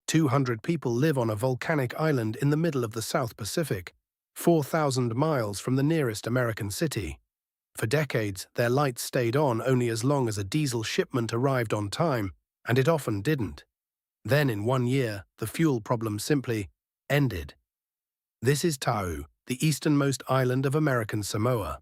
200 people live on a volcanic island in the middle of the South Pacific, 4,000 miles from the nearest American city. For decades, their lights stayed on only as long as a diesel shipment arrived on time, and it often didn't. Then, in 1 year, the fuel problem simply ended. This is Tau, the easternmost island of American Samoa.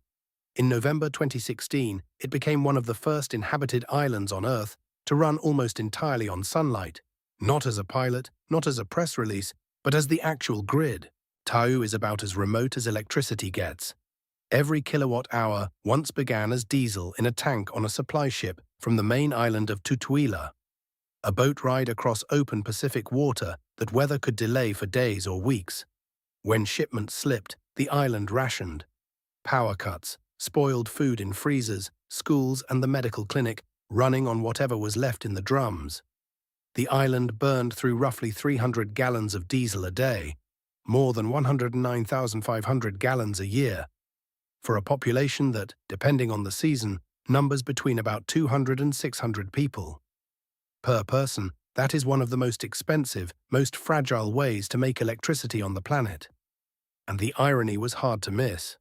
In November 2016, it became one of the first inhabited islands on Earth to run almost entirely on sunlight, not as a pilot, not as a press release, but as the actual grid. Tau is about as remote as electricity gets. Every kilowatt hour once began as diesel in a tank on a supply ship from the main island of Tutuila, a boat ride across open Pacific water that weather could delay for days or weeks. When shipments slipped, the island rationed. Power cuts, spoiled food in freezers, schools and the medical clinic running on whatever was left in the drums. The island burned through roughly 300 gallons of diesel a day, more than 109,500 gallons a year, for a population that, depending on the season, numbers between about 200 and 600 people. Per person, that is one of the most expensive, most fragile ways to make electricity on the planet. And the irony was hard to miss.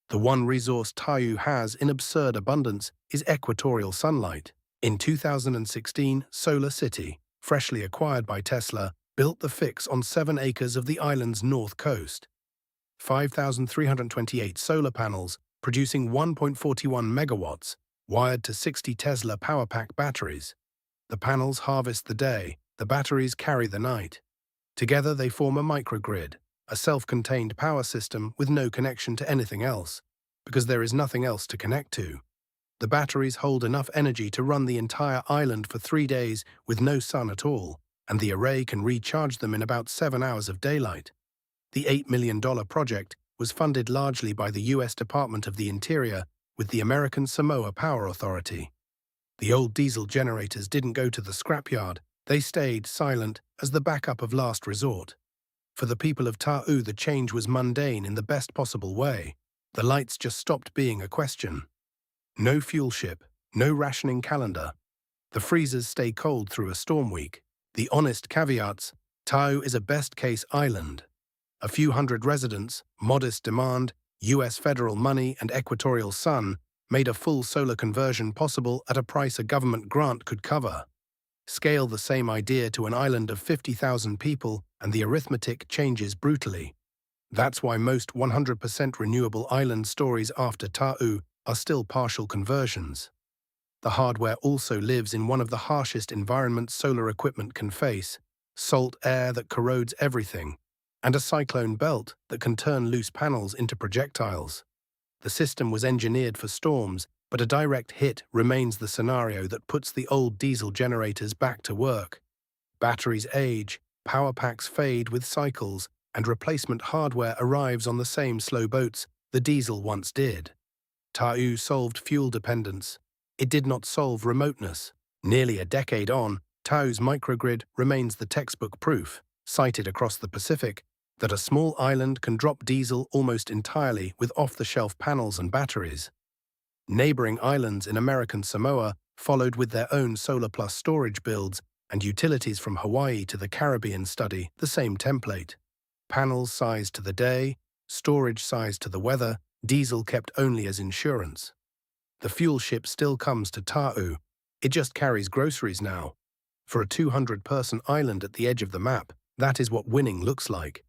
The one resource Tau has in absurd abundance is equatorial sunlight. In 2016, SolarCity, freshly acquired by Tesla, built the fix on 7 acres of the island's north coast. 5,328 solar panels, producing 1.41 megawatts, wired to 60 Tesla Powerpack batteries. The panels harvest the day, the batteries carry the night. Together they form a microgrid, a self-contained power system with no connection to anything else, because there is nothing else to connect to. The batteries hold enough energy to run the entire island for 3 days with no sun at all, and the array can recharge them in about 7 hours of daylight. The $8 million project was funded largely by the U.S. Department of the Interior with the American Samoa Power Authority. The old diesel generators didn't go to the scrapyard, they stayed silent as the backup of last resort. For the people of Tau, the change was mundane in the best possible way. The lights just stopped being a question. No fuel ship, no rationing calendar. The freezers stay cold through a storm week. The honest caveats: Tau is a best-case island. A few hundred residents, modest demand, US federal money and equatorial sun made a full solar conversion possible at a price a government grant could cover. Scale the same idea to an island of 50,000 people and the arithmetic changes brutally. That's why most 100% renewable island stories after Tau are still partial conversions. The hardware also lives in one of the harshest environments solar equipment can face: salt air that corrodes everything, and a cyclone belt that can turn loose panels into projectiles. The system was engineered for storms, but a direct hit remains the scenario that puts the old diesel generators back to work. Batteries age, power packs fade with cycles, and replacement hardware arrives on the same slow boats the diesel once did. Tau solved fuel dependence. It did not solve remoteness. Nearly a decade on, Tau's microgrid remains the textbook proof, cited across the Pacific, that a small island can drop diesel almost entirely with off-the-shelf panels and batteries. Neighboring islands in American Samoa followed with their own solar plus storage builds, and utilities from Hawaii to the Caribbean study the same template. Panels sized to the day, storage sized to the weather, diesel kept only as insurance. The fuel ship still comes to Tau. It just carries groceries now. For a 200-person island at the edge of the map, that is what winning looks like.